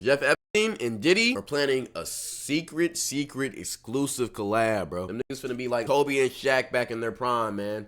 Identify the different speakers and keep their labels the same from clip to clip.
Speaker 1: Jeff Epstein and Diddy are planning a secret exclusive collab, bro. Them niggas finna be like Kobe and Shaq back in their prime, man.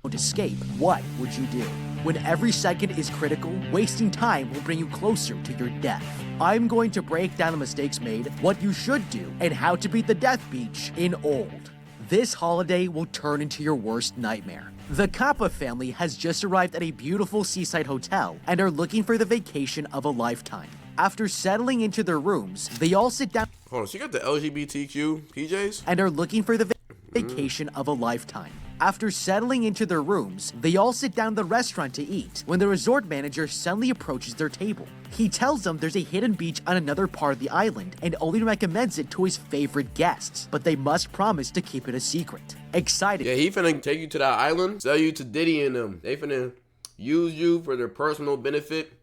Speaker 2: Don't escape, what would you do? When every second is critical, wasting time will bring you closer to your death. I'm going to break down the mistakes made, what you should do, and how to beat the death beach in old. This holiday will turn into your worst nightmare. The Kappa family has just arrived at a beautiful seaside hotel and are looking for the vacation of a lifetime. After settling into their rooms, they all sit down.
Speaker 1: Hold on, she got the LGBTQ PJs?
Speaker 2: And are looking for the vacation of a lifetime. After settling into their rooms, they all sit down at the restaurant to eat when the resort manager suddenly approaches their table. He tells them there's a hidden beach on another part of the island and only recommends it to his favorite guests, but they must promise to keep it a secret. Excited.
Speaker 1: Yeah, he finna take you to that island, sell you to Diddy and them. They finna use you for their personal benefit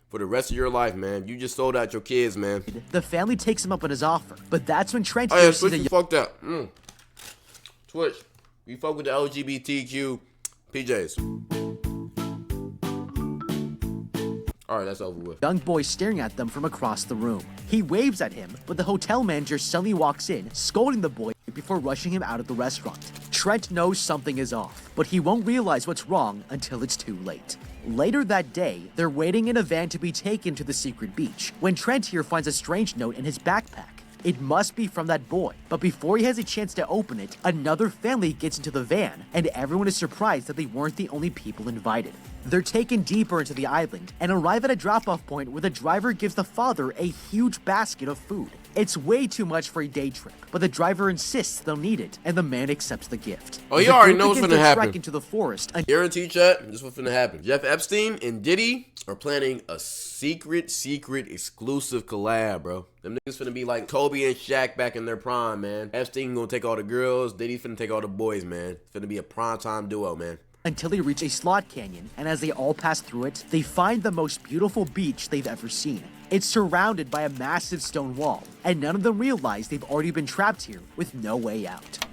Speaker 1: for the rest of your life, man. You just sold out your kids, man.
Speaker 2: The family takes him up on his offer, but that's when Trent
Speaker 1: Oh yeah,
Speaker 2: hears
Speaker 1: Twitch,
Speaker 2: the
Speaker 1: you fucked up. Twitch, you fuck with the LGBTQ PJs. All right, that's over with.
Speaker 2: young boy staring at them from across the room. He waves at him, but the hotel manager suddenly walks in, scolding the boy before rushing him out of the restaurant. Trent knows something is off, but he won't realize what's wrong until it's too late. Later that day, they're waiting in a van to be taken to the secret beach, when Trent here finds a strange note in his backpack. It must be from that boy, but before he has a chance to open it, another family gets into the van, and everyone is surprised that they weren't the only people invited. They're taken deeper into the island and arrive at a drop-off point where the driver gives the father a huge basket of food. It's way too much for a day trip, but the driver insists they'll need it, and the man accepts the gift.
Speaker 1: Oh, you already know what's
Speaker 2: begins
Speaker 1: gonna
Speaker 2: to
Speaker 1: happen.
Speaker 2: trek into the forest.
Speaker 1: Guarantee, chat, this is what's finna happen. Jeff Epstein and Diddy are planning a secret exclusive collab, bro. Them niggas finna be like Kobe and Shaq back in their prime, man. Epstein gonna take all the girls, Diddy finna take all the boys, man. It's finna be a primetime duo, man.
Speaker 2: Until they reach a slot canyon, and as they all pass through it, they find the most beautiful beach they've ever seen. It's surrounded by a massive stone wall, and none of them realize they've already been trapped here with no way out.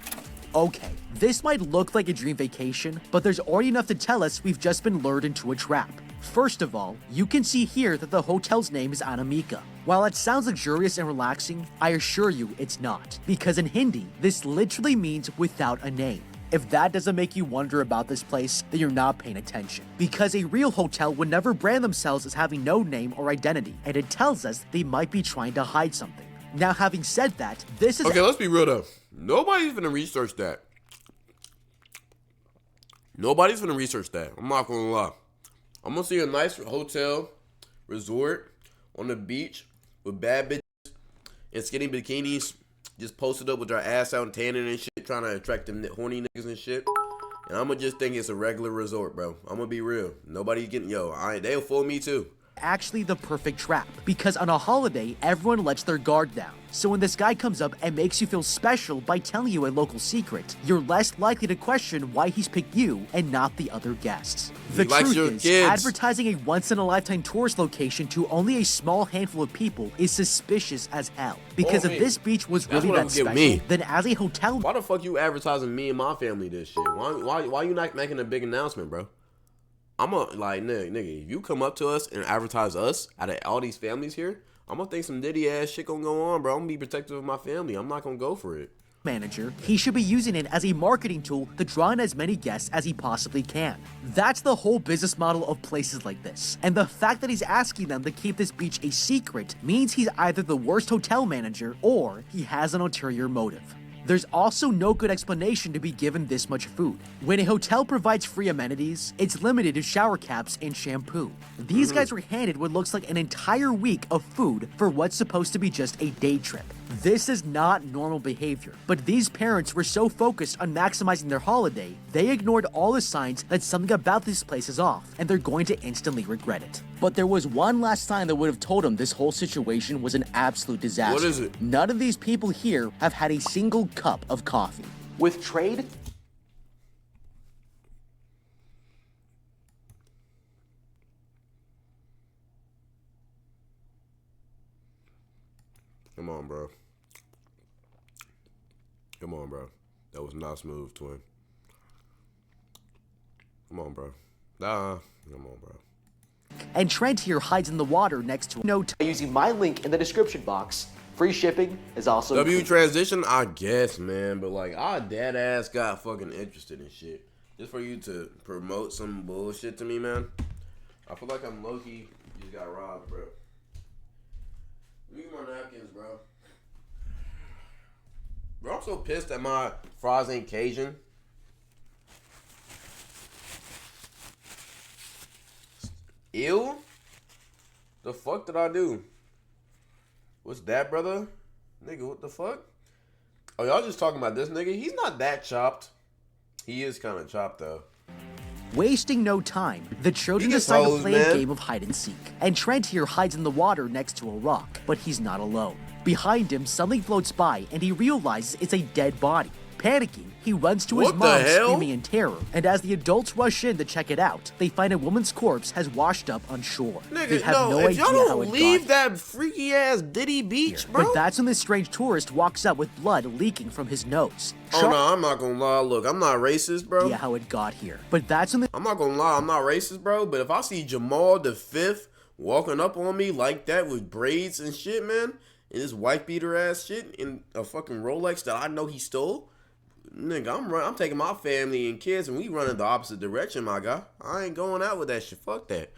Speaker 2: Okay, this might look like a dream vacation, but there's already enough to tell us we've just been lured into a trap. First of all, you can see here that the hotel's name is Anamika. While it sounds luxurious and relaxing, I assure you it's not, because in Hindi, this literally means without a name. If that doesn't make you wonder about this place, then you're not paying attention. Because a real hotel would never brand themselves as having no name or identity, and it tells us they might be trying to hide something. Now, having said that, this is—
Speaker 1: Okay, let's be real though. Nobody's gonna research that. Nobody's gonna research that. I'm not gonna lie. I'm gonna see a nice hotel, resort, on the beach with bad bitches in skinny bikinis, just posted up with their ass out and tanning and shit, trying to attract them horny niggas and shit. And I'm gonna just think it's a regular resort, bro. I'm gonna be real. Nobody getting, they'll fool me too.
Speaker 2: actually the perfect trap, because on a holiday, everyone lets their guard down. So when this guy comes up and makes you feel special by telling you a local secret, you're less likely to question why he's picked you and not the other guests. The truth is, advertising a once-in-a-lifetime tourist location to only a small handful of people is suspicious as hell. Because if this beach was really that special, then as a hotel—
Speaker 1: Why the fuck you advertising me and my family this shit? Why you not making a big announcement, bro? I'm gonna, like, nigga, if you come up to us and advertise us out of all these families here, I'm gonna think some Diddy ass shit gonna go on, bro. I'm gonna be protective of my family. I'm not gonna go for it.
Speaker 2: Manager, he should be using it as a marketing tool to draw in as many guests as he possibly can. That's the whole business model of places like this. And the fact that he's asking them to keep this beach a secret means he's either the worst hotel manager or he has an ulterior motive. There's also no good explanation to be given this much food. When a hotel provides free amenities, it's limited to shower caps and shampoo. These guys were handed what looks like an entire week of food for what's supposed to be just a day trip. This is not normal behavior, but these parents were so focused on maximizing their holiday, they ignored all the signs that something about this place is off, and they're going to instantly regret it. But there was one last sign that would have told them this whole situation was an absolute disaster.
Speaker 1: What is it?
Speaker 2: None of these people here have had a single cup of coffee. With trade—
Speaker 1: Come on, bro. Come on, bro. That was not smooth, twin. Come on, bro. Nah, come on, bro.
Speaker 2: And Trent here hides in the water next to a note using my link in the description box. Free shipping is also
Speaker 1: W
Speaker 2: included.
Speaker 1: transition, I guess, man. But like, our dad ass got fucking interested in shit just for you to promote some bullshit to me, man. I feel like I'm low-key just got robbed, bro. Leave my napkins, bro. Bro, I'm so pissed that my fries ain't Cajun. Ew? The fuck did I do? What's that, brother? Nigga, what the fuck? Oh, y'all just talking about this nigga? He's not that chopped. He is kind of chopped, though.
Speaker 2: Wasting no time, the children
Speaker 1: He gets
Speaker 2: decide to
Speaker 1: hosed,
Speaker 2: play a
Speaker 1: man.
Speaker 2: game of hide and seek. And Trent here hides in the water next to a rock, but he's not alone. Behind him, something floats by and he realizes it's a dead body. Panicking, he runs to his
Speaker 1: What the
Speaker 2: mom
Speaker 1: hell?
Speaker 2: screaming in terror, and as the adults rush in to check it out, they find a woman's corpse has washed up on shore. They
Speaker 1: Nigga,
Speaker 2: have no
Speaker 1: if
Speaker 2: idea
Speaker 1: y'all
Speaker 2: how
Speaker 1: don't
Speaker 2: it
Speaker 1: leave
Speaker 2: got
Speaker 1: that freaky ass Diddy beach, bro.
Speaker 2: But that's when this strange tourist walks up with blood leaking from his nose.
Speaker 1: Oh no, I'm not gonna lie. Look, I'm not racist, bro.
Speaker 2: Yeah, how it got here. But that's when the
Speaker 1: I'm not gonna lie, I'm not racist, bro. But if I see Jamal the Fifth walking up on me like that with braids and shit, man, and this wife beater ass shit in a fucking Rolex that I know he stole, nigga, I'm taking my family and kids and we running the opposite direction, my guy. I ain't going out with that shit. Fuck that.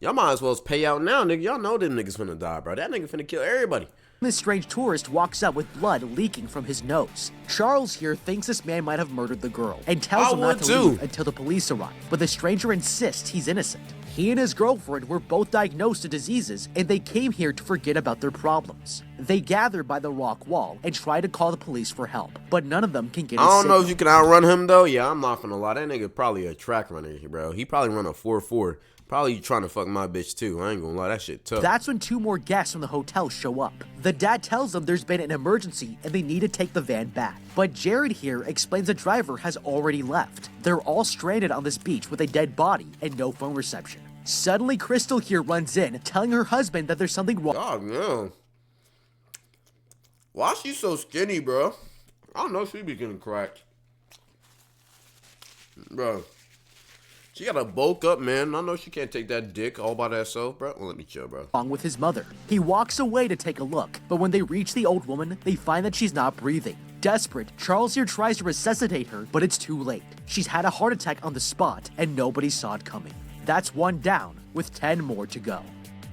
Speaker 1: Y'all might as well pay out now, nigga. Y'all know them niggas finna die, bro. That nigga finna kill everybody.
Speaker 2: This strange tourist walks up with blood leaking from his nose. Charles here thinks this man might have murdered the girl and tells
Speaker 1: I
Speaker 2: him not
Speaker 1: would
Speaker 2: to
Speaker 1: too.
Speaker 2: leave until the police arrive. But the stranger insists he's innocent. He and his girlfriend were both diagnosed with diseases and they came here to forget about their problems. They gather by the rock wall and try to call the police for help, but none of them can get a
Speaker 1: I don't know
Speaker 2: signal.
Speaker 1: if you can outrun him though. Yeah, I'm not finna lie. That nigga probably a track runner, bro. He probably run a 4.4. Probably trying to fuck my bitch too. I ain't gonna lie, that shit tough.
Speaker 2: That's when two more guests from the hotel show up. The dad tells them there's been an emergency and they need to take the van back. But Jared here explains the driver has already left. They're all stranded on this beach with a dead body and no phone reception. Suddenly, Crystal here runs in, telling her husband that there's something wrong.
Speaker 1: God, no. Why she so skinny, bro? I don't know if she be getting cracked. Bro. She gotta bulk up, man. I know she can't take that dick all by herself, bro. Well, let me chill, bro.
Speaker 2: Wrong with his mother. He walks away to take a look, but when they reach the old woman, they find that she's not breathing. Desperate, Charles here tries to resuscitate her, but it's too late. She's had a heart attack on the spot, and nobody saw it coming. That's one down, with 10 more to go.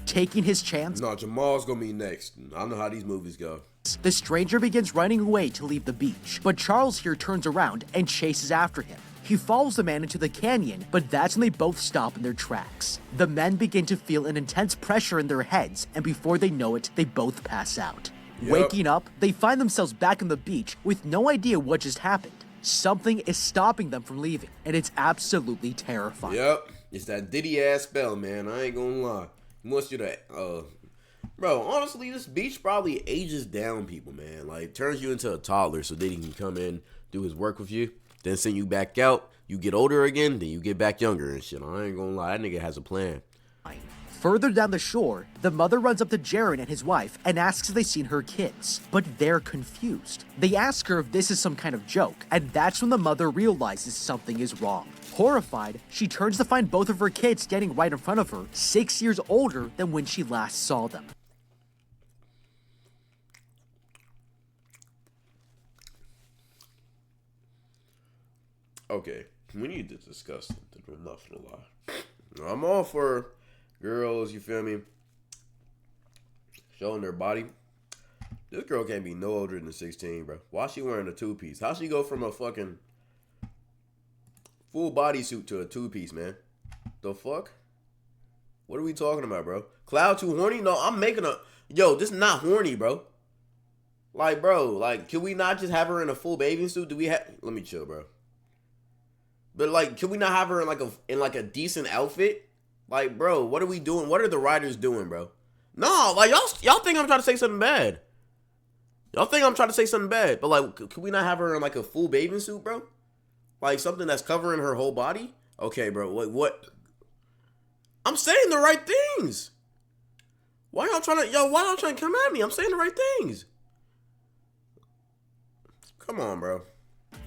Speaker 2: Taking his chance,
Speaker 1: No, Jamal's gonna be next. I know how these movies go.
Speaker 2: the stranger begins running away to leave the beach, but Charles here turns around and chases after him. He follows the man into the canyon, but that's when they both stop in their tracks. The men begin to feel an intense pressure in their heads, and before they know it, they both pass out.
Speaker 1: Yep.
Speaker 2: Waking up, they find themselves back on the beach with no idea what just happened. Something is stopping them from leaving, and it's absolutely terrifying.
Speaker 1: Yep. It's that Diddy ass spell, man. I ain't gonna lie. He wants you to, bro, honestly, this beach probably ages down people, man. Like, turns you into a toddler so Diddy can come in, do his work with you, then send you back out. You get older again, then you get back younger and shit. I ain't gonna lie. That nigga has a plan.
Speaker 2: Further down the shore, the mother runs up to Jared and his wife and asks if they've seen her kids, but they're confused. They ask her if this is some kind of joke, and that's when the mother realizes something is wrong. Horrified, she turns to find both of her kids standing right in front of her, 6 years older than when she last saw them.
Speaker 1: Okay, we need to discuss something. I'm not gonna lie. I'm all for girls, you feel me, showing their body. This girl can't be no older than 16, bro. Why she wearing a two-piece? How she go from a fucking full bodysuit to a two-piece, man? The fuck? What are we talking about, bro? Cloud too horny? No, I'm making a... Yo, this is not horny, bro. Like, bro, like, can we not just have her in a full bathing suit? Do we have... Let me chill, bro. But, like, can we not have her in a decent outfit? Like, bro, what are we doing? What are the writers doing, bro? No, like, y'all think I'm trying to say something bad. Y'all think I'm trying to say something bad. But, like, can we not have her in, like, a full bathing suit, bro? Like, something that's covering her whole body? Okay, bro, what? I'm saying the right things. Why y'all trying to come at me? I'm saying the right things. Come on, bro.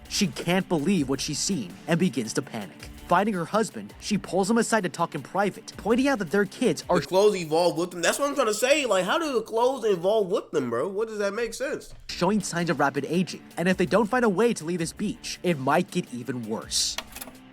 Speaker 2: She can't believe what she's seen and begins to panic. Finding her husband, she pulls him aside to talk in private, pointing out that their kids are
Speaker 1: The clothes evolve with them. That's what I'm trying to say. Like, how do the clothes evolve with them, bro? What does that make sense?
Speaker 2: showing signs of rapid aging, and if they don't find a way to leave this beach, it might get even worse.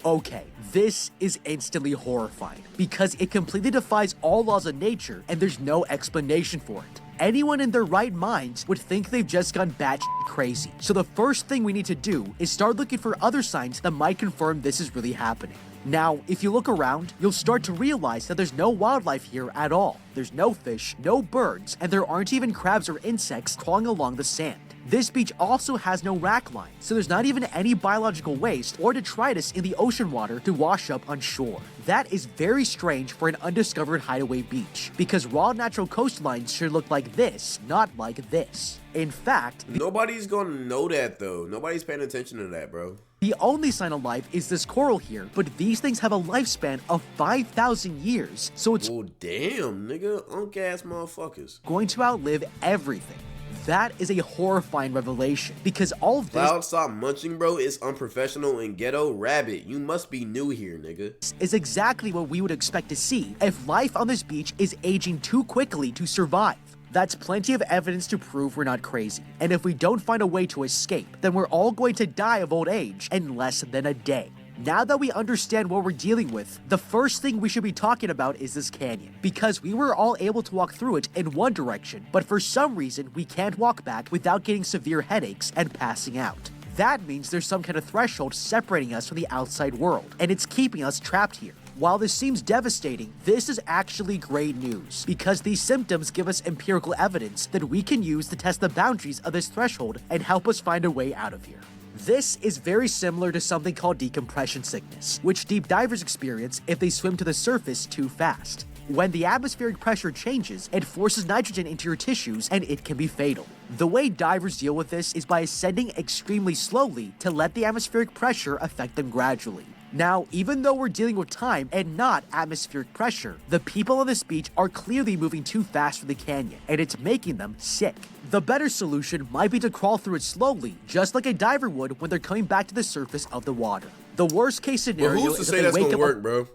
Speaker 2: Okay, this is instantly horrifying, because it completely defies all laws of nature, and there's no explanation for it. Anyone in their right minds would think they've just gone batshit crazy. So the first thing we need to do is start looking for other signs that might confirm this is really happening. Now, if you look around, you'll start to realize that there's no wildlife here at all. There's no fish, no birds, and there aren't even crabs or insects crawling along the sand. This beach also has no rack line, so there's not even any biological waste or detritus in the ocean water to wash up on shore. That is very strange for an undiscovered hideaway beach, because raw natural coastlines should look like this, not like this. In fact,
Speaker 1: Nobody's gonna know that, though. Nobody's paying attention to that, bro.
Speaker 2: the only sign of life is this coral here, but these things have a lifespan of 5,000 years, so it's
Speaker 1: Well, damn, nigga. Unk-ass motherfuckers.
Speaker 2: going to outlive everything. That is a horrifying revelation, because all of this
Speaker 1: Cloud, stop munching, bro. It's unprofessional and ghetto. Rabbit, you must be new here, nigga.
Speaker 2: is exactly what we would expect to see if life on this beach is aging too quickly to survive. That's plenty of evidence to prove we're not crazy. And if we don't find a way to escape, then we're all going to die of old age in less than a day. Now that we understand what we're dealing with, the first thing we should be talking about is this canyon, because we were all able to walk through it in one direction, but for some reason we can't walk back without getting severe headaches and passing out. That means there's some kind of threshold separating us from the outside world, and it's keeping us trapped here. While this seems devastating, this is actually great news, because these symptoms give us empirical evidence that we can use to test the boundaries of this threshold and help us find a way out of here. This is very similar to something called decompression sickness, which deep divers experience if they swim to the surface too fast. When the atmospheric pressure changes, it forces nitrogen into your tissues and it can be fatal. The way divers deal with this is by ascending extremely slowly to let the atmospheric pressure affect them gradually. Now, even though we're dealing with time and not atmospheric pressure, the people on this beach are clearly moving too fast for the canyon, and it's making them sick. The better solution might be to crawl through it slowly, just like a diver would when they're coming back to the surface of the water. The worst case
Speaker 1: But
Speaker 2: scenario
Speaker 1: who's to
Speaker 2: is
Speaker 1: say
Speaker 2: that
Speaker 1: that's
Speaker 2: they wake
Speaker 1: gonna
Speaker 2: up
Speaker 1: work, bro?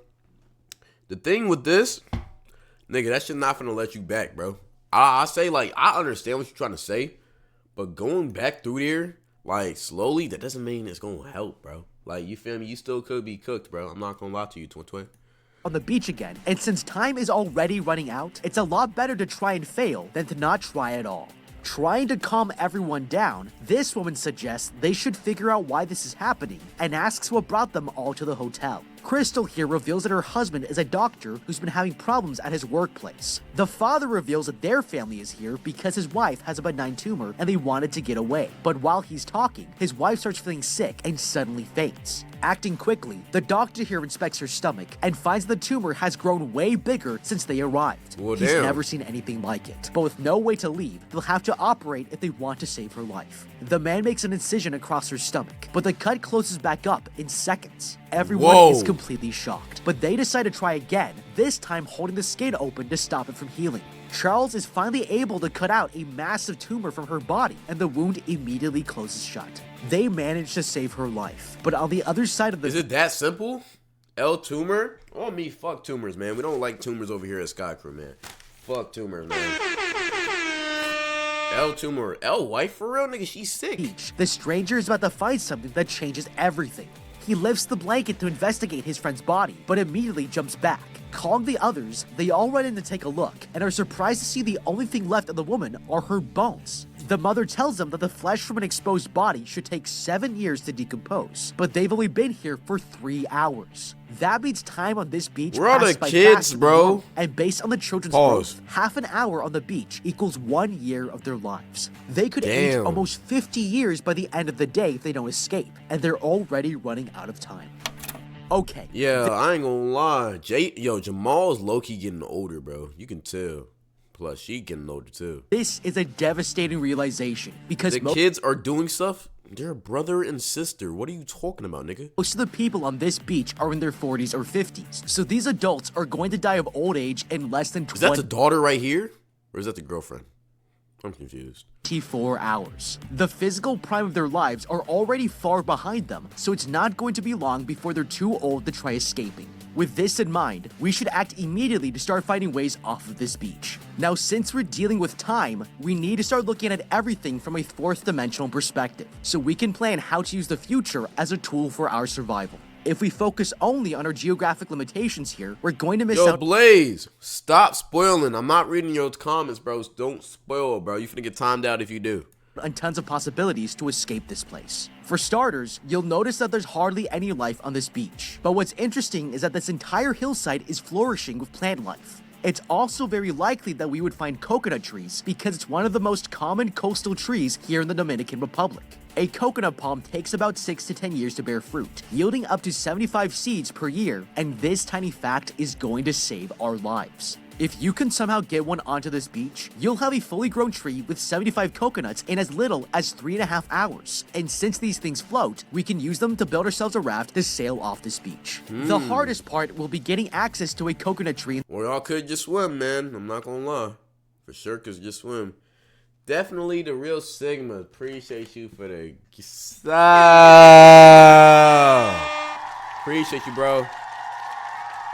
Speaker 1: The thing with this, nigga, that shit not gonna let you back, bro. I say, like, I understand what you're trying to say, but going back through there, like, slowly, that doesn't mean it's gonna help, bro. Like, you feel me? You still could be cooked, bro. I'm not gonna lie to you, twin.
Speaker 2: on the beach again, and since time is already running out, it's a lot better to try and fail than to not try at all. Trying to calm everyone down, this woman suggests they should figure out why this is happening and asks what brought them all to the hotel. Crystal here reveals that her husband is a doctor who's been having problems at his workplace. The father reveals that their family is here because his wife has a benign tumor and they wanted to get away. But while he's talking, his wife starts feeling sick and suddenly faints. Acting quickly, the doctor here inspects her stomach and finds the tumor has grown way bigger since they arrived.
Speaker 1: Well,
Speaker 2: He's
Speaker 1: damn.
Speaker 2: never seen anything like it. But with no way to leave, they'll have to operate if they want to save her life. The man makes an incision across her stomach, but the cut closes back up in seconds. Everyone
Speaker 1: Whoa.
Speaker 2: is completely shocked, but they decide to try again, this time holding the skin open to stop it from healing. Charles is finally able to cut out a massive tumor from her body, and the wound immediately closes shut. They manage to save her life, but on the other side of the
Speaker 1: Is it that simple? L tumor? Oh, me, fuck tumors, man. We don't like tumors over here at Sky Crew, man. Fuck tumors, man. L tumor. L wife for real, nigga? She's sick.
Speaker 2: beach, the stranger is about to find something that changes everything. He lifts the blanket to investigate his friend's body, but immediately jumps back. Calling the others, they all run in to take a look, and are surprised to see the only thing left of the woman are her bones. The mother tells them that the flesh from an exposed body should take 7 years to decompose, but they've only been here for 3 hours. That means time on this beach
Speaker 1: Where are
Speaker 2: passes
Speaker 1: the
Speaker 2: by
Speaker 1: kids,
Speaker 2: faster than
Speaker 1: bro?
Speaker 2: normal, and based on the children's
Speaker 1: Pause.
Speaker 2: growth, half an hour on the beach equals 1 year of their lives. They could age
Speaker 1: Damn.
Speaker 2: almost 50 years by the end of the day if they don't escape, and they're already running out of time. Okay,
Speaker 1: Yeah, I ain't gonna lie. Jamal's low-key getting older, bro. You can tell. Plus, she getting older, too.
Speaker 2: this is a devastating realization because
Speaker 1: The kids are doing stuff. They're brother and sister. What are you talking about, nigga?
Speaker 2: most of the people on this beach are in their 40s or 50s, so these adults are going to die of old age in less than
Speaker 1: Is that
Speaker 2: 20.
Speaker 1: the daughter right here? Or is that the girlfriend? I'm confused.
Speaker 2: 24 hours. The physical prime of their lives are already far behind them, so it's not going to be long before they're too old to try escaping. With this in mind, we should act immediately to start finding ways off of this beach. Now, since we're dealing with time, we need to start looking at everything from a fourth dimensional perspective, so we can plan how to use the future as a tool for our survival. If we focus only on our geographic limitations here, we're going to miss
Speaker 1: Yo,
Speaker 2: out.
Speaker 1: Blaze, stop spoiling. I'm not reading your comments, bro. Don't spoil, bro. You finna get timed out if you do.
Speaker 2: And tons of possibilities to escape this place. For starters, you'll notice that there's hardly any life on this beach. But what's interesting is that this entire hillside is flourishing with plant life. It's also very likely that we would find coconut trees because it's one of the most common coastal trees here in the Dominican Republic. A coconut palm takes about 6 to 10 years to bear fruit, yielding up to 75 seeds per year, and this tiny fact is going to save our lives. If you can somehow get one onto this beach, you'll have a fully grown tree with 75 coconuts in as little as 3.5 hours. And since these things float, we can use them to build ourselves a raft to sail off this beach. The hardest part will be getting access to a coconut tree.
Speaker 1: Or y'all could just swim, man. I'm not gonna lie. For sure, cause just swim. Definitely the real Sigma. Appreciate you for the appreciate you, bro.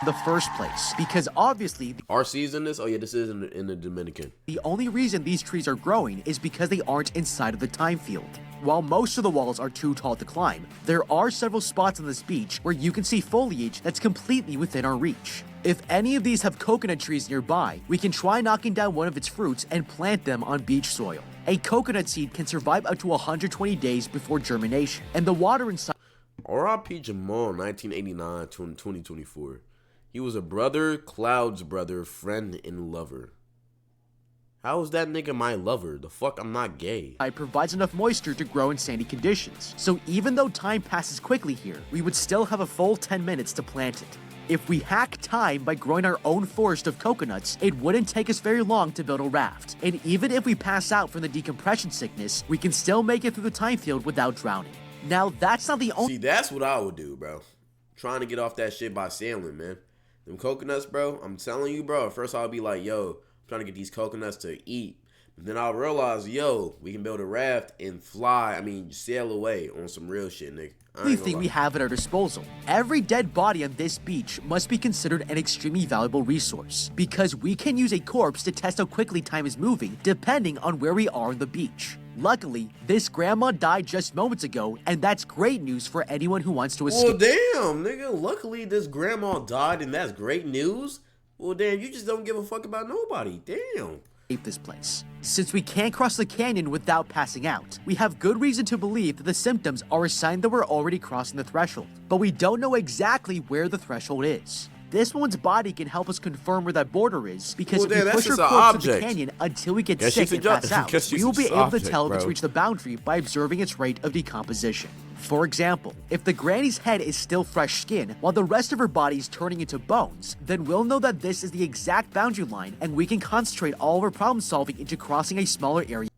Speaker 2: The first place, because obviously
Speaker 1: Our season this? Oh yeah, this is in the Dominican.
Speaker 2: the only reason these trees are growing is because they aren't inside of the time field. While most of the walls are too tall to climb, there are several spots on this beach where you can see foliage that's completely within our reach. If any of these have coconut trees nearby, we can try knocking down one of its fruits and plant them on beach soil. A coconut seed can survive up to 120 days before germination, and the water inside
Speaker 1: R.I.P. Jamal, 1989 to 2024. He was a brother, Cloud's brother, friend, and lover. How is that nigga my lover? The fuck, I'm not gay.
Speaker 2: provides enough moisture to grow in sandy conditions. So even though time passes quickly here, we would still have a full 10 minutes to plant it. If we hack time by growing our own forest of coconuts, it wouldn't take us very long to build a raft. And even if we pass out from the decompression sickness, we can still make it through the time field without drowning. Now, that's not the only—
Speaker 1: See, that's what I would do, bro. Trying to get off that shit by sailing, man. Them coconuts, bro, I'm telling you, bro. At first, I'll be like, yo, I'm trying to get these coconuts to eat. But then I'll realize, yo, we can build a raft and sail away on some real shit, nigga.
Speaker 2: only thing we have at our disposal. Every dead body on this beach must be considered an extremely valuable resource, because we can use a corpse to test how quickly time is moving, depending on where we are on the beach. Luckily, this grandma died just moments ago, and that's great news for anyone who wants to escape.
Speaker 1: Well, damn, nigga. Luckily, this grandma died, and that's great news. Well, damn, you just don't give a fuck about nobody. Damn.
Speaker 2: This place. Since we can't cross the canyon without passing out, we have good reason to believe that the symptoms are a sign that we're already crossing the threshold, but we don't know exactly where the threshold is. This woman's body can help us confirm where that border is, because if we push her corpse through the canyon until we get sick and pass out, we will be able to tell if it's reached the boundary by observing its rate of decomposition. For example, if the granny's head is still fresh skin, while the rest of her body is turning into bones, then we'll know that this is the exact boundary line, and we can concentrate all of our problem solving into crossing a smaller area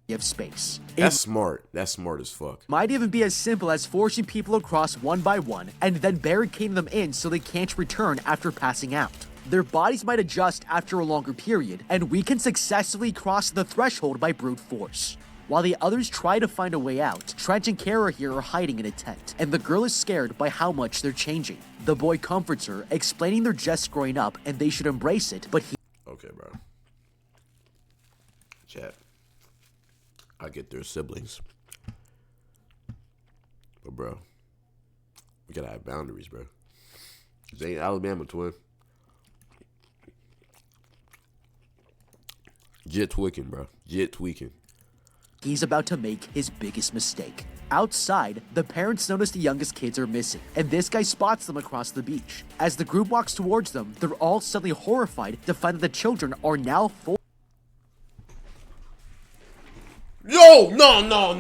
Speaker 2: of space.
Speaker 1: That's smart. That's smart as fuck.
Speaker 2: Might even be as simple as forcing people across one by one, and then barricading them in so they can't return after passing out. Their bodies might adjust after a longer period, and we can successfully cross the threshold by brute force. While the others try to find a way out, Trench and Kara here are hiding in a tent, and the girl is scared by how much they're changing. The boy comforts her, explaining they're just growing up and they should embrace it, but he—
Speaker 1: Okay, bro. Chat. I get their siblings. But, bro, we gotta have boundaries, bro. They ain't Alabama twin. Jit tweaking, bro. Jit tweaking.
Speaker 2: He's about to make his biggest mistake. Outside, the parents notice the youngest kids are missing, and this guy spots them across the beach. As the group walks towards them, they're all suddenly horrified to find that the children are now full.
Speaker 1: Yo, no. No.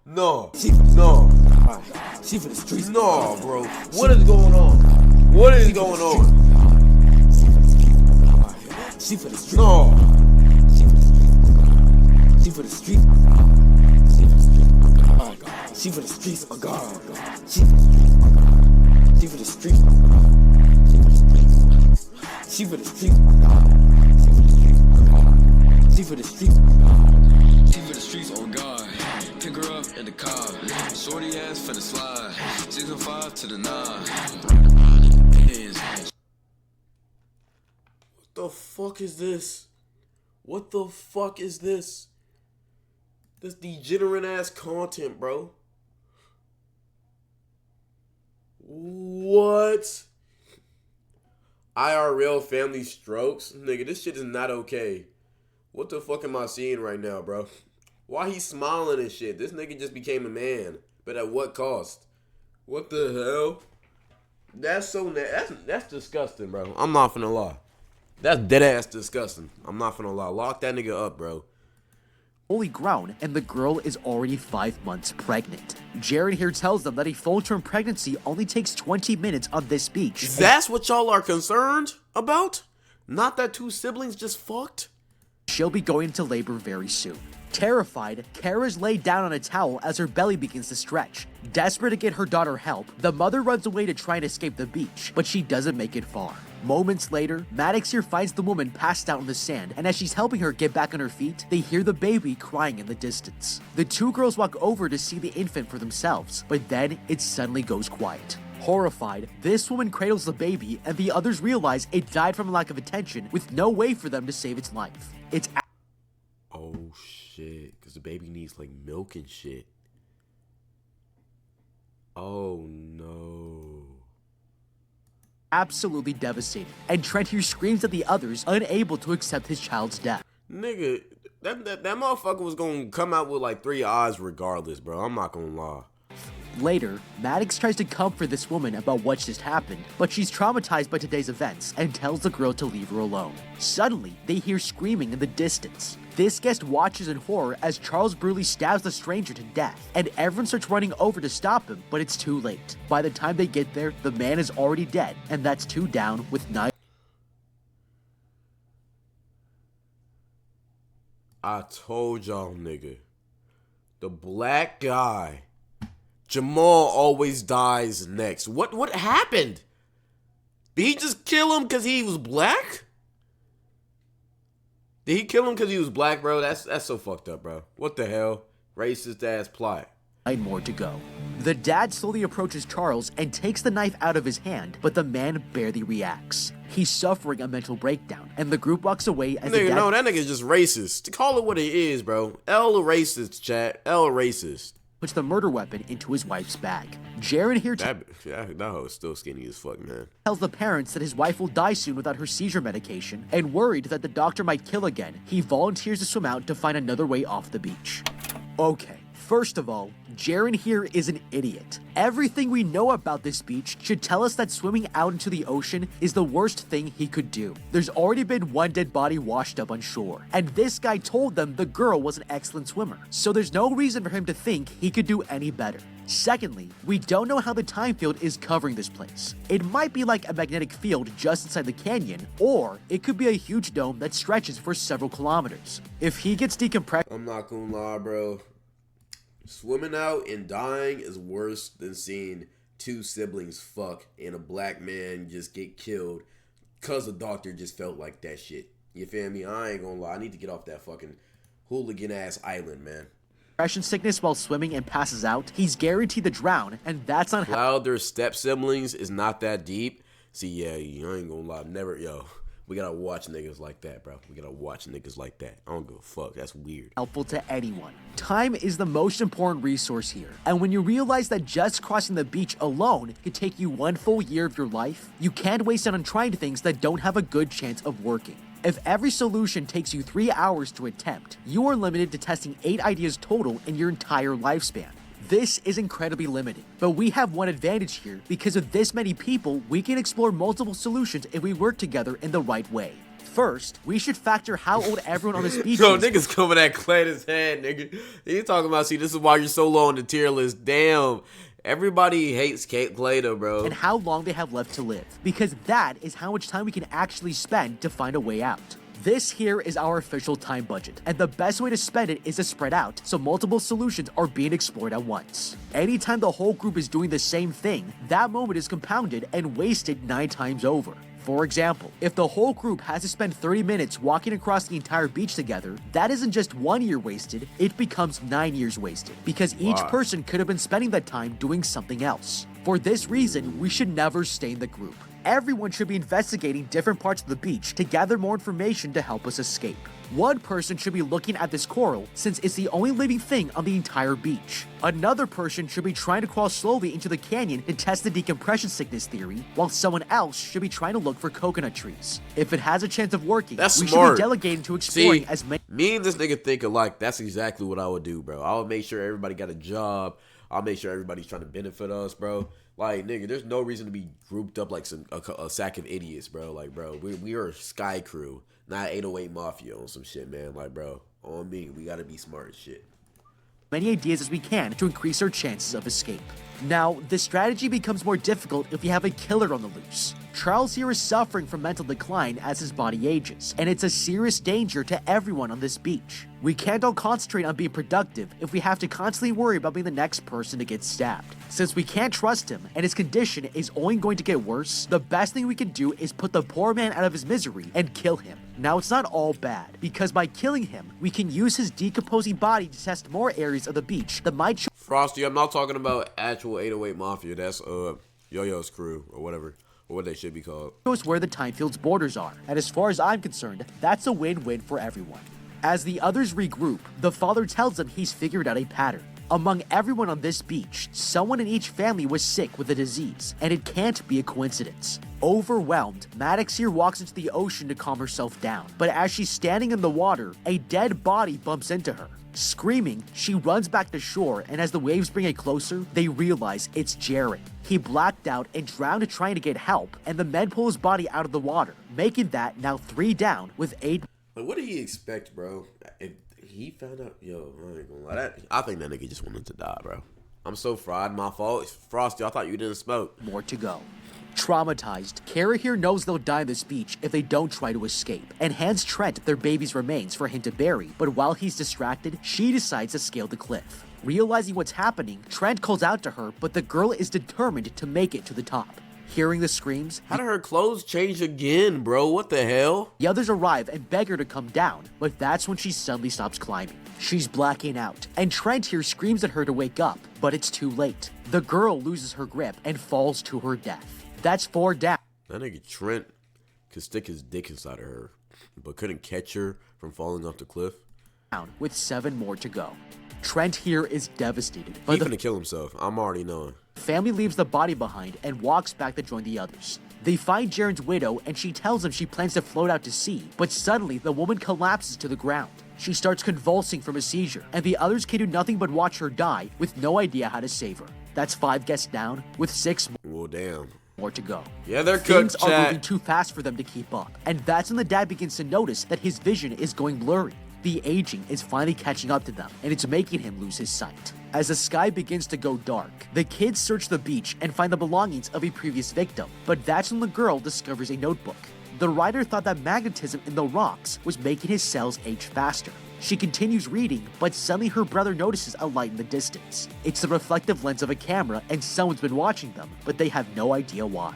Speaker 1: No. She for the streets. No, bro. What is going on? What is going on? She for the streets. No. She for the streets. She for the streets. She for the streets. Oh, God.
Speaker 3: She for the streets, oh God. She for the streets. She for the streets. She for the streets.
Speaker 4: She for the streets, on God. Pick her up in the car. Shorty ass for the slide. 6 and 5 to the 9.
Speaker 1: What the fuck is this? What the fuck is this? This degenerate ass content, bro. What? IRL family strokes? Nigga, this shit is not okay. What the fuck am I seeing right now, bro? Why he smiling and shit? This nigga just became a man. But at what cost? What the hell? That's so that's disgusting, bro. I'm not finna lie. That's dead ass disgusting. I'm not finna lie. Lock that nigga up, bro.
Speaker 2: Fully grown, and the girl is already 5 months pregnant. Jared here tells them that a full-term pregnancy only takes 20 minutes on this beach.
Speaker 1: That's what y'all are concerned about? Not that two siblings just fucked?
Speaker 2: She'll be going into labor very soon. Terrified, Kara's laid down on a towel as her belly begins to stretch. Desperate to get her daughter help, the mother runs away to try and escape the beach, but she doesn't make it far. Moments later, Maddox here finds the woman passed out in the sand, and as she's helping her get back on her feet, they hear the baby crying in the distance. The two girls walk over to see the infant for themselves, but then it suddenly goes quiet. Horrified, this woman cradles the baby, and the others realize it died from a lack of attention, with no way for them to save its life. It's
Speaker 1: Oh shit, because the baby needs like milk and shit. Oh no.
Speaker 2: absolutely devastating, and Trent here screams at the others, unable to accept his child's death.
Speaker 1: Nigga, that motherfucker was gonna come out with like 3 eyes regardless, bro. I'm not gonna lie.
Speaker 2: Later, Maddox tries to comfort this woman about what just happened, but she's traumatized by today's events and tells the girl to leave her alone. Suddenly, they hear screaming in the distance. This guest watches in horror as Charles brutally stabs the stranger to death, and everyone starts running over to stop him, but it's too late. By the time they get there, the man is already dead, and that's 2 down with 9.
Speaker 1: I told y'all, nigga. The black guy. Jamal always dies next. What happened? Did he just kill him because he was black? Did he kill him because he was black, bro? That's so fucked up, bro. What the hell? Racist ass plot.
Speaker 2: 9 more to go. The dad slowly approaches Charles and takes the knife out of his hand, but the man barely reacts. He's suffering a mental breakdown, and the group walks away as the
Speaker 1: Nigga,
Speaker 2: dad
Speaker 1: no, that nigga's just racist. Call it what it is, bro. L racist, chat. L racist.
Speaker 2: puts the murder weapon into his wife's bag. Jared here
Speaker 1: That hoe's still skinny as fuck, man.
Speaker 2: tells the parents that his wife will die soon without her seizure medication, and worried that the doctor might kill again, he volunteers to swim out to find another way off the beach. Okay, first of all, Jaren here is an idiot. Everything we know about this beach should tell us that swimming out into the ocean is the worst thing he could do. There's already been one dead body washed up on shore, and this guy told them the girl was an excellent swimmer, so there's no reason for him to think he could do any better. Secondly, we don't know how the time field is covering this place. It might be like a magnetic field just inside the canyon, or it could be a huge dome that stretches for several kilometers. If he gets decompressed,
Speaker 1: I'm not gonna lie, bro. Swimming out and dying is worse than seeing 2 siblings fuck and a black man just get killed because the doctor just felt like that shit. You feel me? I ain't gonna lie. I need to get off that fucking hooligan ass island, man.
Speaker 2: depression sickness while swimming and passes out, he's guaranteed to drown, and that's not how
Speaker 1: Cloud, their step siblings is not that deep. See, yeah, I ain't gonna lie. We gotta watch niggas like that, bro. We gotta watch niggas like that. I don't give a fuck. That's weird.
Speaker 2: helpful to anyone. Time is the most important resource here, and when you realize that just crossing the beach alone could take you 1 full year of your life, you can't waste it on trying things that don't have a good chance of working. If every solution takes you 3 hours to attempt, you are limited to testing 8 ideas total in your entire lifespan. This is incredibly limiting, but we have one advantage here. Because of this many people, we can explore multiple solutions if we work together in the right way. First, we should factor how old everyone on this beach
Speaker 1: Yo,
Speaker 2: is.
Speaker 1: niggas coming at Clayton's head, nigga. He talking about, see, this is why you're so low on the tier list. Damn. Everybody hates Clayton, bro.
Speaker 2: And how long they have left to live, because that is how much time we can actually spend to find a way out. This here is our official time budget, and the best way to spend it is to spread out so multiple solutions are being explored at once. Anytime the whole group is doing the same thing, that moment is compounded and wasted 9 times over. For example, if the whole group has to spend 30 minutes walking across the entire beach together, that isn't just 1 year wasted, it becomes 9 years wasted, because each person could have been spending that time doing something else. For this reason, we should never stay in the group. Everyone should be investigating different parts of the beach to gather more information to help us escape. One person should be looking at this coral since it's the only living thing on the entire beach. Another person should be trying to crawl slowly into the canyon to test the decompression sickness theory, while someone else should be trying to look for coconut trees. If it has a chance of working, we should be delegating to exploring as many.
Speaker 1: Me and this nigga think alike. That's exactly what I would do, bro. I would make sure everybody got a job. I'll make sure everybody's trying to benefit us, bro. Like, nigga, there's no reason to be grouped up like a sack of idiots, bro. Like, bro, we are a Sky Crew, not 808 Mafia on some shit, man. Like, bro, on me, we gotta be smart as shit.
Speaker 2: Many ideas as we can to increase our chances of escape. Now, this strategy becomes more difficult if you have a killer on the loose. Charles here is suffering from mental decline as his body ages, and it's a serious danger to everyone on this beach. We can't all concentrate on being productive if we have to constantly worry about being the next person to get stabbed. Since we can't trust him, and his condition is only going to get worse, the best thing we can do is put the poor man out of his misery and kill him. Now, it's not all bad, because by killing him, we can use his decomposing body to test more areas of the beach that might show
Speaker 1: Frosty, I'm not talking about actual 808 Mafia. That's Yo-Yo's crew or whatever, or what they should be called.
Speaker 2: us where the time field's borders are, and as far as I'm concerned, that's a win-win for everyone. As the others regroup, the father tells them he's figured out a pattern. Among everyone on this beach, someone in each family was sick with a disease, and it can't be a coincidence. Overwhelmed, Maddox here walks into the ocean to calm herself down, but as she's standing in the water, a dead body bumps into her. Screaming, she runs back to shore, and as the waves bring it closer, they realize it's Jared. He blacked out and drowned trying to get help, and the men pull his body out of the water, making that now 3 down with 8.
Speaker 1: Like, what did he expect, bro? If he found out, I ain't gonna lie. I think that nigga just wanted to die, bro. I'm so fried. My fault. It's Frosty. I thought you didn't smoke.
Speaker 2: More to go. Traumatized, Kara here knows they'll die on this beach if they don't try to escape, and hands Trent their baby's remains for him to bury, but while he's distracted, she decides to scale the cliff. Realizing what's happening, Trent calls out to her, but the girl is determined to make it to the top. Hearing the screams,
Speaker 1: how did her clothes change again, bro? What the hell?
Speaker 2: The others arrive and beg her to come down, but that's when she suddenly stops climbing. She's blacking out, and Trent here screams at her to wake up, but it's too late. The girl loses her grip and falls to her death. That's 4 down.
Speaker 1: That nigga Trent could stick his dick inside of her, but couldn't catch her from falling off the cliff.
Speaker 2: With 7 more to go. Trent here is devastated.
Speaker 1: He's gonna kill himself. I'm already knowing.
Speaker 2: Family leaves the body behind and walks back to join the others. They find Jaren's widow and she tells him she plans to float out to sea, but suddenly the woman collapses to the ground. She starts convulsing from a seizure, and the others can do nothing but watch her die with no idea how to save her. That's 5 guests down, with 6
Speaker 1: well, damn.
Speaker 2: more to go.
Speaker 1: Yeah, they're
Speaker 2: Things
Speaker 1: cooked,
Speaker 2: are moving too fast for them to keep up, and that's when the dad begins to notice that his vision is going blurry. The aging is finally catching up to them, and it's making him lose his sight. As the sky begins to go dark, the kids search the beach and find the belongings of a previous victim, but that's when the girl discovers a notebook. The writer thought that magnetism in the rocks was making his cells age faster. She continues reading, but suddenly her brother notices a light in the distance. It's the reflective lens of a camera, and someone's been watching them, but they have no idea why.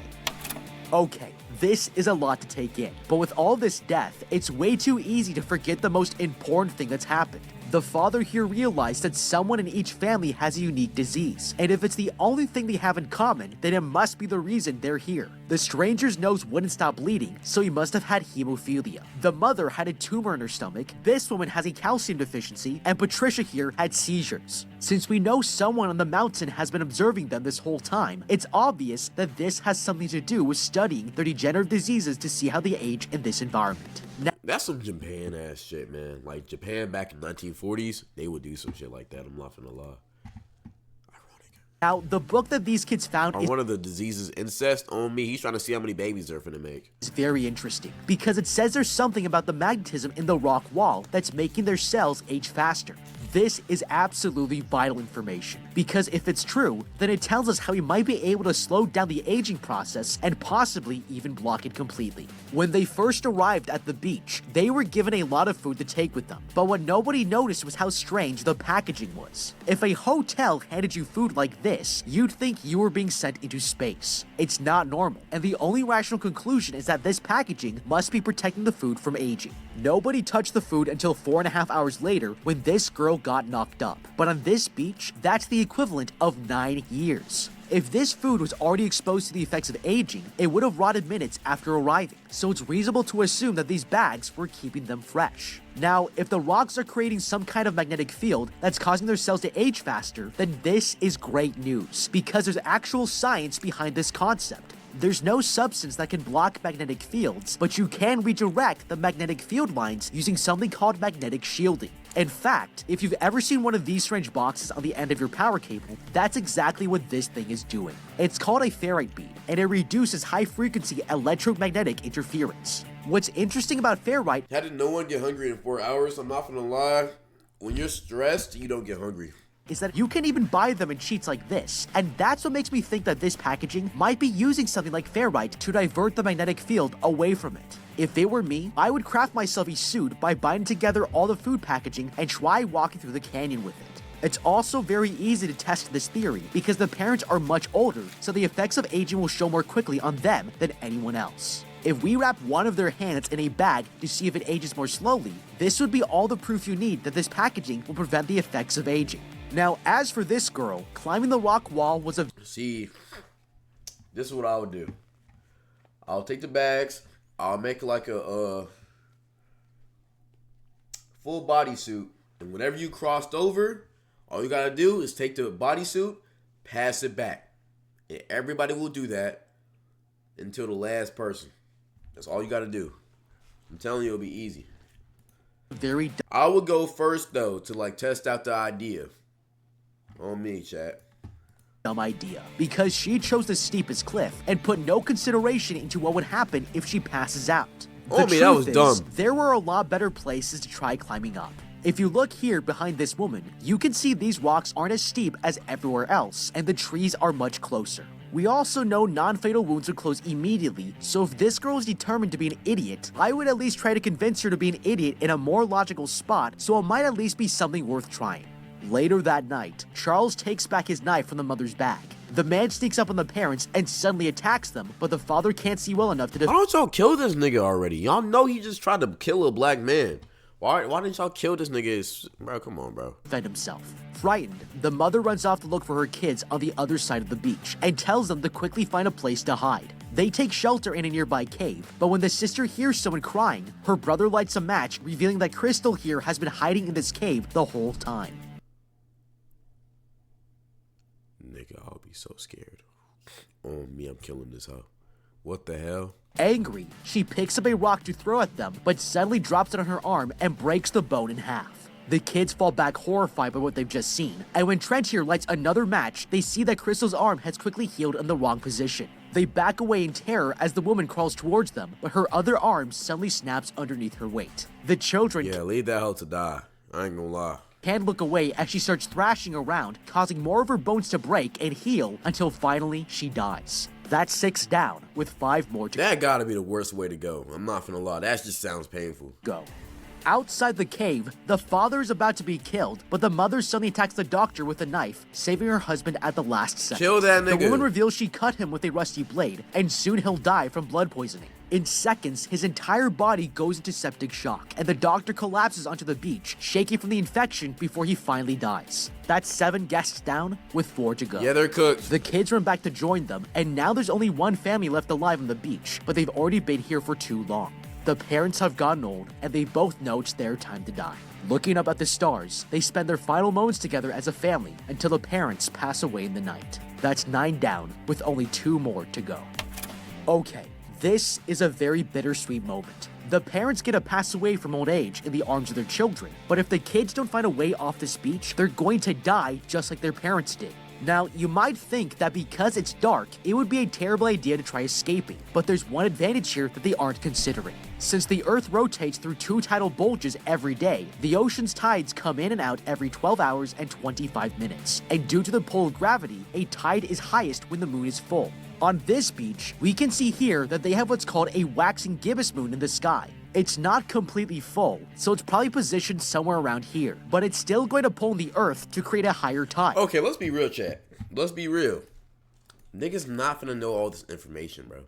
Speaker 2: Okay, this is a lot to take in, but with all this death, it's way too easy to forget the most important thing that's happened. The father here realized that someone in each family has a unique disease, and if it's the only thing they have in common, then it must be the reason they're here. The stranger's nose wouldn't stop bleeding, so he must have had hemophilia. The mother had a tumor in her stomach, this woman has a calcium deficiency, and Patricia here had seizures. Since we know someone on the mountain has been observing them this whole time, it's obvious that this has something to do with studying their degenerative diseases to see how they age in this environment. Now,
Speaker 1: that's some Japan ass shit, man. Like Japan back in 1940s, they would do some shit like that. I'm not gonna lie.
Speaker 2: Now, the book that these kids found
Speaker 1: on one of the diseases, incest, on me. He's trying to see how many babies they're finna make.
Speaker 2: Is very interesting because it says there's something about the magnetism in the rock wall that's making their cells age faster. This is absolutely vital information, because if it's true, then it tells us how we might be able to slow down the aging process and possibly even block it completely. When they first arrived at the beach, they were given a lot of food to take with them, but what nobody noticed was how strange the packaging was. If a hotel handed you food like this, you'd think you were being sent into space. It's not normal, and the only rational conclusion is that this packaging must be protecting the food from aging. Nobody touched the food until 4.5 hours later when this girl got knocked up. But on this beach, that's the equivalent of 9 years. If this food was already exposed to the effects of aging, it would have rotted minutes after arriving, so it's reasonable to assume that these bags were keeping them fresh. Now, if the rocks are creating some kind of magnetic field that's causing their cells to age faster, then this is great news, because there's actual science behind this concept. There's no substance that can block magnetic fields, but you can redirect the magnetic field lines using something called magnetic shielding. In fact, if you've ever seen one of these strange boxes on the end of your power cable, that's exactly what this thing is doing. It's called a ferrite bead, and it reduces high-frequency electromagnetic interference. What's interesting about ferrite—
Speaker 1: How did no one get hungry in 4 hours? I'm not gonna lie. When you're stressed, you don't get hungry.
Speaker 2: is that you can even buy them in sheets like this, and that's what makes me think that this packaging might be using something like ferrite to divert the magnetic field away from it. If it were me, I would craft myself a suit by binding together all the food packaging and try walking through the canyon with it. It's also very easy to test this theory because the parents are much older, so the effects of aging will show more quickly on them than anyone else. If we wrap one of their hands in a bag to see if it ages more slowly, this would be all the proof you need that this packaging will prevent the effects of aging. Now, as for this girl, climbing the rock wall was a—
Speaker 1: See, this is what I would do. I'll take the bags, I'll make like a full bodysuit, and whenever you crossed over, all you gotta do is take the bodysuit, pass it back. And everybody will do that until the last person. That's all you gotta do. I'm telling you, it'll be easy.
Speaker 2: very
Speaker 1: I would go first though to like test out the idea. On me, chat.
Speaker 2: dumb idea, because she chose the steepest cliff and put no consideration into what would happen if she passes out.
Speaker 1: Oh,
Speaker 2: The
Speaker 1: man, that was
Speaker 2: truth
Speaker 1: dumb.
Speaker 2: is, there were a lot better places to try climbing up. If you look here behind this woman, you can see these rocks aren't as steep as everywhere else, and the trees are much closer. We also know non-fatal wounds would close immediately, so if this girl is determined to be an idiot, I would at least try to convince her to be an idiot in a more logical spot, so it might at least be something worth trying. Later that night, Charles takes back his knife from the mother's bag. The man sneaks up on the parents and suddenly attacks them, but the father can't see well enough to
Speaker 1: Why don't y'all kill this nigga already? Y'all know he just tried to kill a black man. Why didn't y'all kill this nigga? Bro, come on, bro.
Speaker 2: defend himself. Frightened, the mother runs off to look for her kids on the other side of the beach and tells them to quickly find a place to hide. They take shelter in a nearby cave, but when the sister hears someone crying, her brother lights a match, revealing that Crystal here has been hiding in this cave the whole time.
Speaker 1: Nigga, I'll be so scared. On me, I'm killing this hoe. What the hell?
Speaker 2: Angry, she picks up a rock to throw at them, but suddenly drops it on her arm and breaks the bone in half. The kids fall back horrified by what they've just seen, and when Trent here lights another match, they see that Crystal's arm has quickly healed in the wrong position. They back away in terror as the woman crawls towards them, but her other arm suddenly snaps underneath her weight. The children
Speaker 1: Yeah, leave that hoe to die. I ain't gonna lie.
Speaker 2: can't look away as she starts thrashing around, causing more of her bones to break and heal until finally she dies. That's 6 down, with 5 more to
Speaker 1: That gotta be the worst way to go. I'm not gonna lie. That just sounds painful.
Speaker 2: go. Outside the cave, the father is about to be killed, but the mother suddenly attacks the doctor with a knife, saving her husband at the last second.
Speaker 1: Kill that
Speaker 2: The
Speaker 1: nigga.
Speaker 2: woman reveals she cut him with a rusty blade, and soon he'll die from blood poisoning. In seconds, his entire body goes into septic shock, and the doctor collapses onto the beach, shaking from the infection before he finally dies. That's 7 guests down, with 4 to go.
Speaker 1: Yeah, they're cooked.
Speaker 2: The kids run back to join them, and now there's only one family left alive on the beach, but they've already been here for too long. The parents have gotten old, and they both know it's their time to die. Looking up at the stars, they spend their final moments together as a family until the parents pass away in the night. That's 9 down, with only 2 more to go. Okay, this is a very bittersweet moment. The parents get to pass away from old age in the arms of their children, but if the kids don't find a way off this beach, they're going to die just like their parents did. Now, you might think that because it's dark, it would be a terrible idea to try escaping, but there's one advantage here that they aren't considering. Since the Earth rotates through 2 tidal bulges every day, the ocean's tides come in and out every 12 hours and 25 minutes, and due to the pull of gravity, a tide is highest when the moon is full. On this beach, we can see here that they have what's called a waxing gibbous moon in the sky. It's not completely full, so it's probably positioned somewhere around here, but it's still going to pull on the Earth to create a higher tide.
Speaker 1: Okay, let's be real, chat. Let's be real. Niggas not finna know all this information, bro.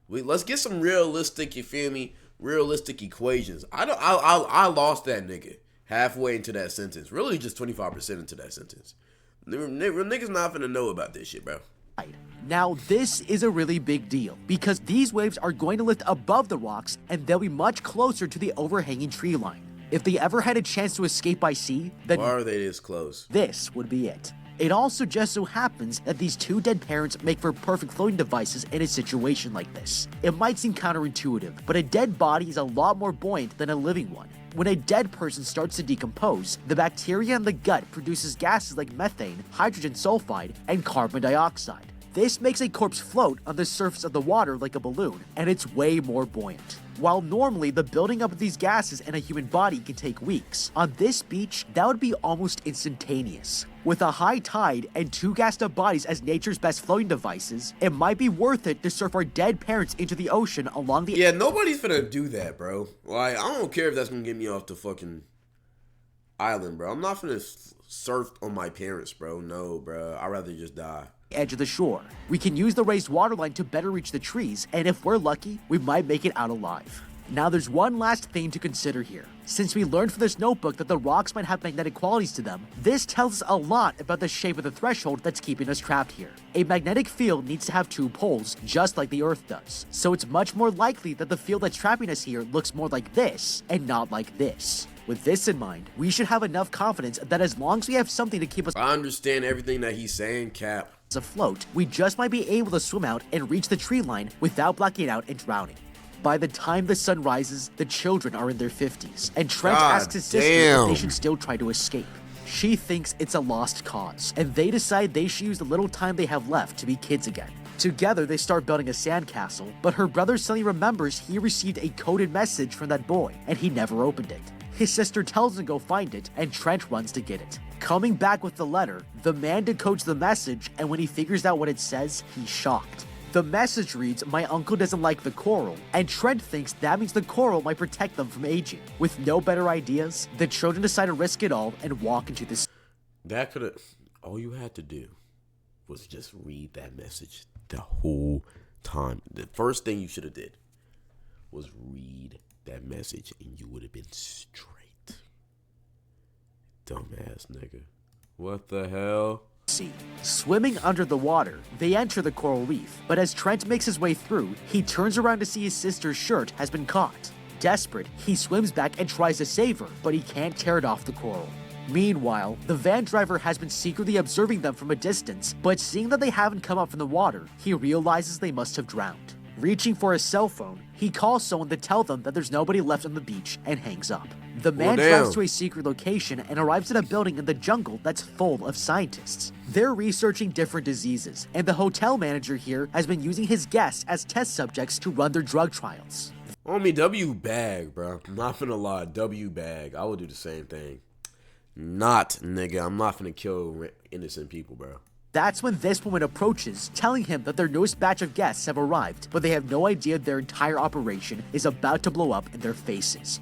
Speaker 1: Let's get some realistic, you feel me? Realistic equations. I lost that nigga halfway into that sentence. Really, just 25% into that sentence. Niggas not finna know about this shit, bro.
Speaker 2: Now, this is a really big deal because these waves are going to lift above the rocks and they'll be much closer to the overhanging tree line. If they ever had a chance to escape by sea, then
Speaker 1: why are they this close?
Speaker 2: This would be it. It also just so happens that these 2 dead parents make for perfect floating devices in a situation like this. It might seem counterintuitive, but a dead body is a lot more buoyant than a living one. When a dead person starts to decompose, the bacteria in the gut produces gases like methane, hydrogen sulfide, and carbon dioxide. This makes a corpse float on the surface of the water like a balloon, and it's way more buoyant. While normally the building up of these gases in a human body can take weeks, on this beach, that would be almost instantaneous. With a high tide and 2 gassed up bodies as nature's best floating devices, it might be worth it to surf our dead parents into the ocean along the—
Speaker 1: Yeah, nobody's finna do that, bro. Like, I don't care if that's gonna get me off the fucking island, bro. I'm not finna surf on my parents, bro. No, bro. I'd rather just die.
Speaker 2: Edge of the shore. We can use the raised waterline to better reach the trees, and if we're lucky, we might make it out alive. Now there's one last thing to consider here. Since we learned from this notebook that the rocks might have magnetic qualities to them, this tells us a lot about the shape of the threshold that's keeping us trapped here. A magnetic field needs to have 2 poles, just like the Earth does. So it's much more likely that the field that's trapping us here looks more like this, and not like this. With this in mind, we should have enough confidence that as long as we have something to keep us
Speaker 1: I understand everything that he's saying, Cap.
Speaker 2: afloat, we just might be able to swim out and reach the tree line without blacking out and drowning. By the time the sun rises, the children are in their 50s, and Trent asks his sister if they should still try to escape. She thinks it's a lost cause, and they decide they should use the little time they have left to be kids again. Together, they start building a sandcastle, but her brother suddenly remembers he received a coded message from that boy, and he never opened it. His sister tells him to go find it, and Trent runs to get it. Coming back with the letter, the man decodes the message, and when he figures out what it says, he's shocked. The message reads, "My uncle doesn't like the coral," and Trent thinks that means the coral might protect them from aging. With no better ideas, the children decide to risk it all and walk into this.
Speaker 1: That could've... All you had to do was just read that message the whole time. The first thing you should have did was read that message, and you would have been straight. Dumbass nigga. What the hell?
Speaker 2: Swimming under the water, they enter the coral reef, but as Trent makes his way through, he turns around to see his sister's shirt has been caught. Desperate, he swims back and tries to save her, but he can't tear it off the coral. Meanwhile, the van driver has been secretly observing them from a distance, but seeing that they haven't come up from the water, he realizes they must have drowned. Reaching for his cell phone, he calls someone to tell them that there's nobody left on the beach and hangs up. The man drives to a secret location and arrives at a building in the jungle that's full of scientists. They're researching different diseases, and the hotel manager here has been using his guests as test subjects to run their drug trials.
Speaker 1: Homie, W bag, bro. I'm not finna lie, W bag. I would do the same thing. Not, nigga. I'm not finna kill innocent people, bro.
Speaker 2: That's when this woman approaches, telling him that their newest batch of guests have arrived, but they have no idea their entire operation is about to blow up in their faces.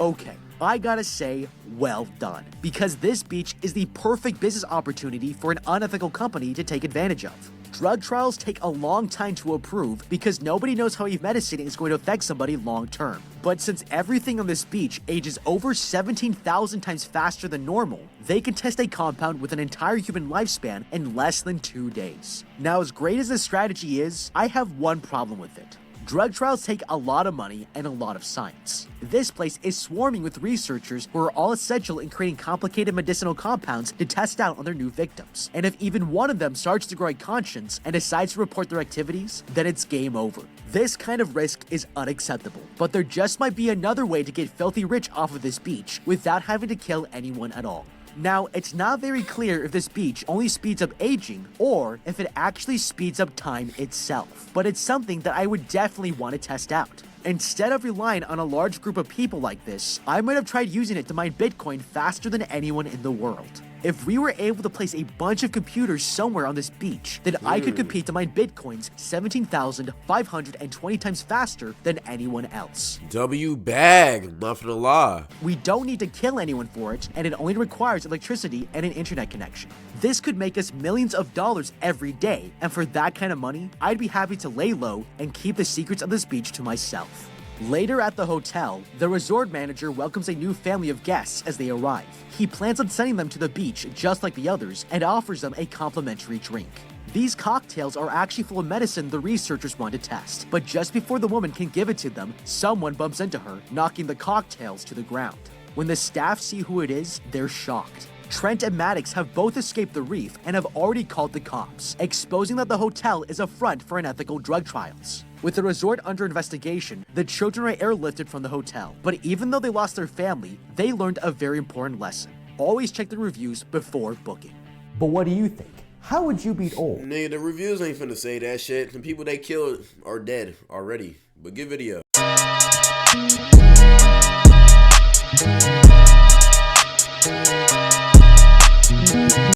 Speaker 2: Okay, I gotta say, well done, because this beach is the perfect business opportunity for an unethical company to take advantage of. Drug trials take a long time to approve because nobody knows how a medicine is going to affect somebody long term. But since everything on this beach ages over 17,000 times faster than normal, they can test a compound with an entire human lifespan in less than 2 days. Now, as great as this strategy is, I have one problem with it. Drug trials take a lot of money and a lot of science. This place is swarming with researchers who are all essential in creating complicated medicinal compounds to test out on their new victims. And if even one of them starts to grow a conscience and decides to report their activities, then it's game over. This kind of risk is unacceptable, but there just might be another way to get filthy rich off of this beach without having to kill anyone at all. Now, it's not very clear if this beach only speeds up aging or if it actually speeds up time itself, but it's something that I would definitely want to test out. Instead of relying on a large group of people like this, I might have tried using it to mine Bitcoin faster than anyone in the world. If we were able to place a bunch of computers somewhere on this beach, then I could compete to mine Bitcoins 17,520 times faster than anyone else.
Speaker 1: W bag, nothing to lie.
Speaker 2: We don't need to kill anyone for it, and it only requires electricity and an internet connection. This could make us millions of dollars every day, and for that kind of money, I'd be happy to lay low and keep the secrets of this beach to myself. Later at the hotel, the resort manager welcomes a new family of guests as they arrive. He plans on sending them to the beach just like the others and offers them a complimentary drink. These cocktails are actually full of medicine the researchers want to test, but just before the woman can give it to them, someone bumps into her, knocking the cocktails to the ground. When the staff see who it is, they're shocked. Trent and Maddox have both escaped the reef and have already called the cops, exposing that the hotel is a front for unethical drug trials. With the resort under investigation, the children are airlifted from the hotel, but even though they lost their family, they learned a very important lesson. Always check the reviews before booking.
Speaker 5: But what do you think? How would you beat old?
Speaker 1: Nigga, the reviews ain't finna say that shit. The people they killed are dead already. But good video.